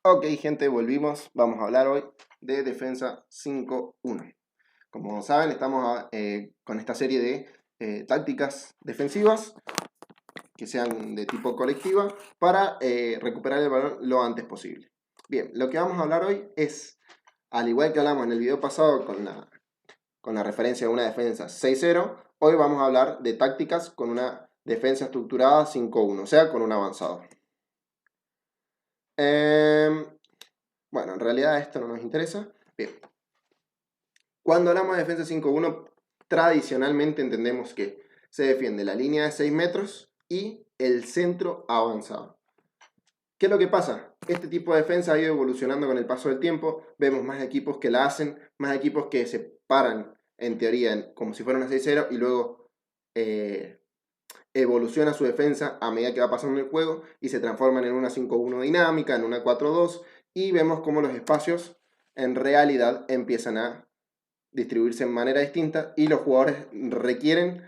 Ok, gente, volvimos. Vamos a hablar hoy de defensa 5-1. Como saben, estamos con esta serie de tácticas defensivas que sean de tipo colectiva para recuperar el balón lo antes posible. Bien, lo que vamos a hablar hoy es, al igual que hablamos en el video pasado con la referencia a una defensa 6-0, hoy vamos a hablar de tácticas con una defensa estructurada 5-1, o sea, con un avanzado. Bueno, en realidad esto no nos interesa. Bien. Cuando hablamos de defensa 5-1, tradicionalmente entendemos que se defiende la línea de 6 metros y el centro avanzado. ¿Qué es lo que pasa? Este tipo de defensa ha ido evolucionando con el paso del tiempo. Vemos más equipos que la hacen, más equipos que se paran, en teoría, como si fuera una 6-0 y luego evoluciona su defensa a medida que va pasando el juego y se transforman en una 5-1 dinámica, en una 4-2, y vemos cómo los espacios en realidad empiezan a distribuirse de manera distinta y los jugadores requieren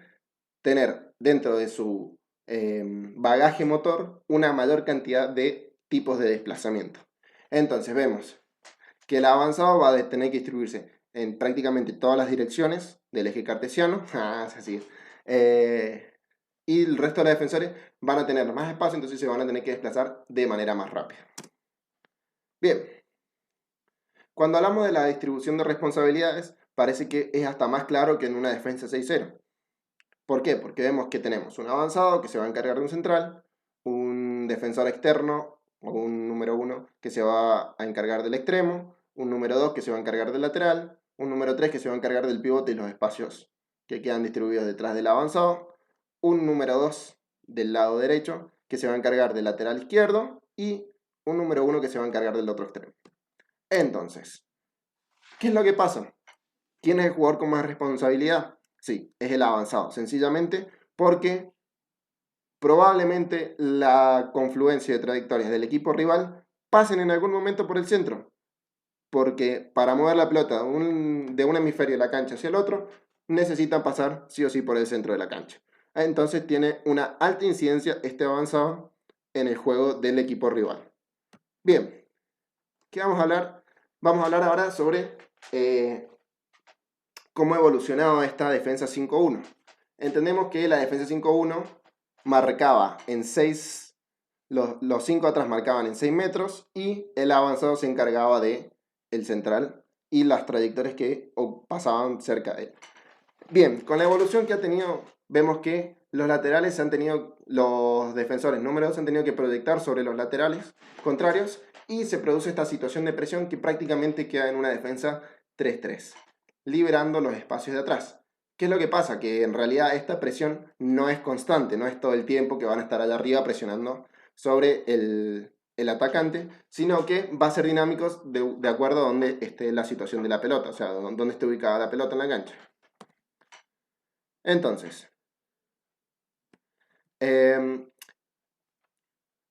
tener dentro de su bagaje motor una mayor cantidad de tipos de desplazamiento. Entonces vemos que el avanzado va a tener que distribuirse en prácticamente todas las direcciones del eje cartesiano. Así. Y el resto de los defensores van a tener más espacio, entonces se van a tener que desplazar de manera más rápida. Bien, cuando hablamos de la distribución de responsabilidades, parece que es hasta más claro que en una defensa 6-0. ¿Por qué? Porque vemos que tenemos un avanzado que se va a encargar de un central, un defensor externo o un número 1 que se va a encargar del extremo, un número 2 que se va a encargar del lateral, un número 3 que se va a encargar del pivote y los espacios que quedan distribuidos detrás del avanzado, un número 2 del lado derecho que se va a encargar del lateral izquierdo y un número 1 que se va a encargar del otro extremo. Entonces, ¿qué es lo que pasa? ¿Quién es el jugador con más responsabilidad? Sí, es el avanzado, sencillamente porque probablemente la confluencia de trayectorias del equipo rival pasen en algún momento por el centro, porque para mover la pelota de un hemisferio de la cancha hacia el otro, necesitan pasar sí o sí por el centro de la cancha. Entonces tiene una alta incidencia este avanzado en el juego del equipo rival. Bien, ¿qué vamos a hablar? Vamos a hablar ahora sobre cómo ha evolucionado esta defensa 5-1. Entendemos que la defensa 5-1 marcaba en 6, los 5 atrás marcaban en 6 metros y el avanzado se encargaba de el central y las trayectorias que pasaban cerca de él. Bien, con la evolución que ha tenido, vemos que los laterales los defensores número 2 han tenido que proyectar sobre los laterales contrarios y se produce esta situación de presión que prácticamente queda en una defensa 3-3, liberando los espacios de atrás. ¿Qué es lo que pasa? Que en realidad esta presión no es constante, no es todo el tiempo que van a estar allá arriba presionando sobre el atacante, sino que va a ser dinámico de acuerdo a donde esté la situación de la pelota, o sea, donde esté ubicada la pelota en la cancha. Entonces,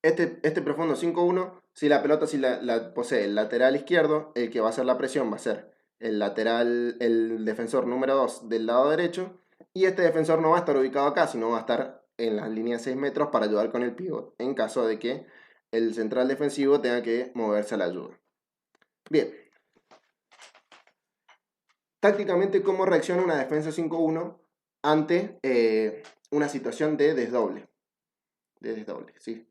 este profundo 5-1, si la pelota la posee el lateral izquierdo, el que va a hacer la presión va a ser el defensor número 2 del lado derecho, y este defensor no va a estar ubicado acá, sino va a estar en las líneas 6 metros para ayudar con el pivot, en caso de que el central defensivo tenga que moverse a la ayuda. Bien, tácticamente, ¿cómo reacciona una defensa 5-1 ante una situación de desdoble? ¿Sí?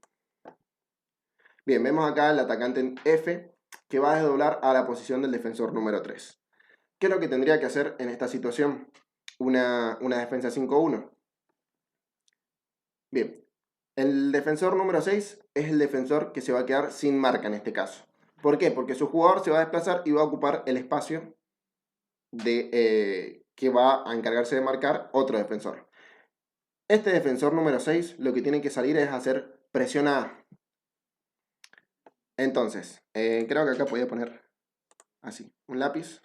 Bien, vemos acá el atacante en F que va a desdoblar a la posición del defensor número 3. ¿Qué es lo que tendría que hacer en esta situación una defensa 5-1? Bien, el defensor número 6 es el defensor que se va a quedar sin marca en este caso. ¿Por qué? Porque su jugador se va a desplazar y va a ocupar el espacio que va a encargarse de marcar otro defensor. Este defensor número 6 lo que tiene que salir es hacer presión A. Entonces, creo que acá podía poner así, un lápiz,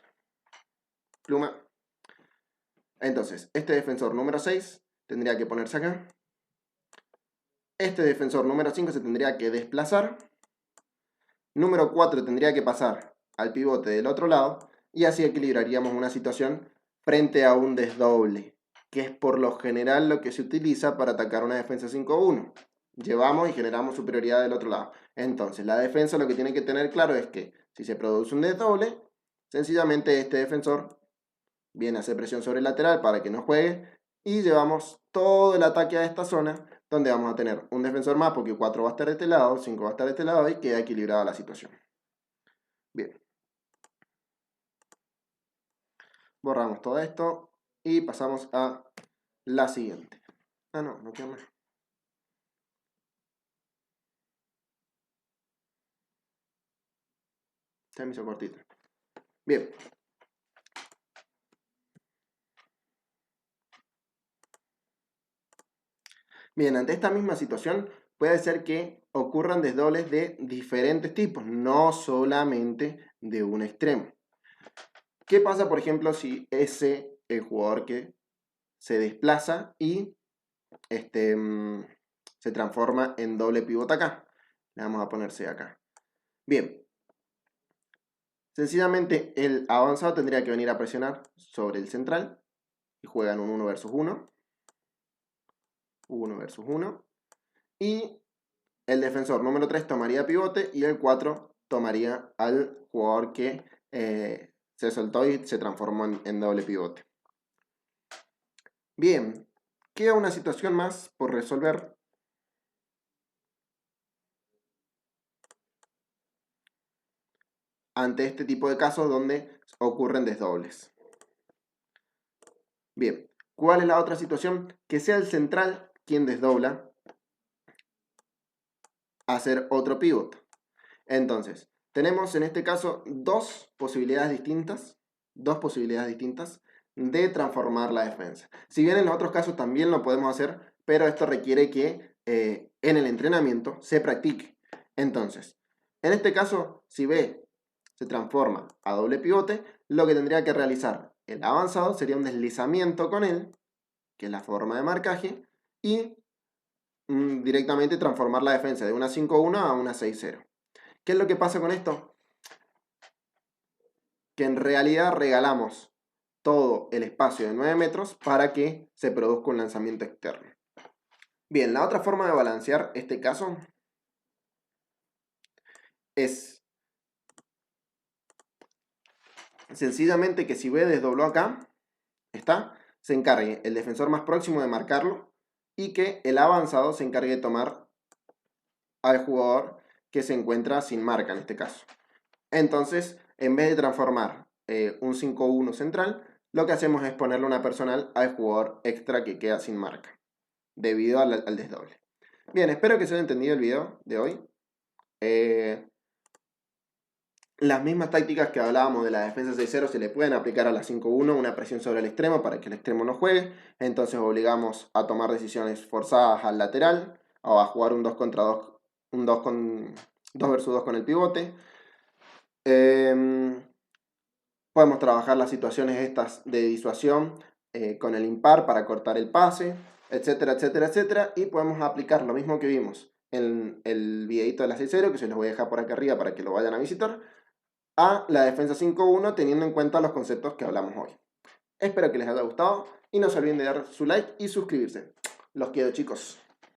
pluma. Entonces, este defensor número 6 tendría que ponerse acá. Este defensor número 5 se tendría que desplazar. Número 4 tendría que pasar al pivote del otro lado. Y así equilibraríamos una situación frente a un desdoble, que es por lo general lo que se utiliza para atacar una defensa 5-1. llevamos y generamos superioridad del otro lado. Entonces, la defensa lo que tiene que tener claro es que si se produce un desdoble, sencillamente este defensor viene a hacer presión sobre el lateral para que no juegue y llevamos todo el ataque a esta zona donde vamos a tener un defensor más porque 4 va a estar de este lado, 5 va a estar de este lado y queda equilibrada la situación. Bien. Borramos todo esto y pasamos a la siguiente. Ah, no queda más. Se me hizo cortito. Bien. Bien, ante esta misma situación puede ser que ocurran desdobles de diferentes tipos, no solamente de un extremo. ¿Qué pasa, por ejemplo, si el jugador que se desplaza y se transforma en doble pivote acá? Le vamos a ponerse acá. Bien. Sencillamente el avanzado tendría que venir a presionar sobre el central y juegan un 1 versus 1. 1 versus 1. Y el defensor número 3 tomaría pivote y el 4 tomaría al jugador que se soltó y se transformó en doble pivote. Bien, queda una situación más por resolver. Ante este tipo de casos donde ocurren desdobles. Bien, ¿cuál es la otra situación? Que sea el central quien desdobla a hacer otro pivot. Entonces, tenemos en este caso dos posibilidades distintas de transformar la defensa. Si bien en los otros casos también lo podemos hacer, pero esto requiere que en el entrenamiento se practique. Entonces, en este caso, si B se transforma a doble pivote, lo que tendría que realizar el avanzado sería un deslizamiento con él, que es la forma de marcaje, y directamente transformar la defensa de una 5-1 a una 6-0. ¿Qué es lo que pasa con esto? Que en realidad regalamos todo el espacio de 9 metros para que se produzca un lanzamiento externo. Bien, la otra forma de balancear este caso es sencillamente que si B desdobló acá, se encargue el defensor más próximo de marcarlo y que el avanzado se encargue de tomar al jugador que se encuentra sin marca en este caso. Entonces, en vez de transformar un 5-1 central, lo que hacemos es ponerle una personal al jugador extra que queda sin marca, debido al desdoble. Bien, espero que se haya entendido el video de hoy. Las mismas tácticas que hablábamos de la defensa 6-0 se le pueden aplicar a la 5-1, una presión sobre el extremo para que el extremo no juegue. Entonces obligamos a tomar decisiones forzadas al lateral o a jugar un 2 contra 2, un 2 versus 2 con el pivote. Podemos trabajar las situaciones estas de disuasión con el impar para cortar el pase, etcétera, etcétera, etcétera. Y podemos aplicar lo mismo que vimos en el videito de la 6-0, que se los voy a dejar por acá arriba para que lo vayan a visitar, a la defensa 5-1 teniendo en cuenta los conceptos que hablamos hoy. Espero que les haya gustado y no se olviden de dar su like y suscribirse. Los quiero, chicos.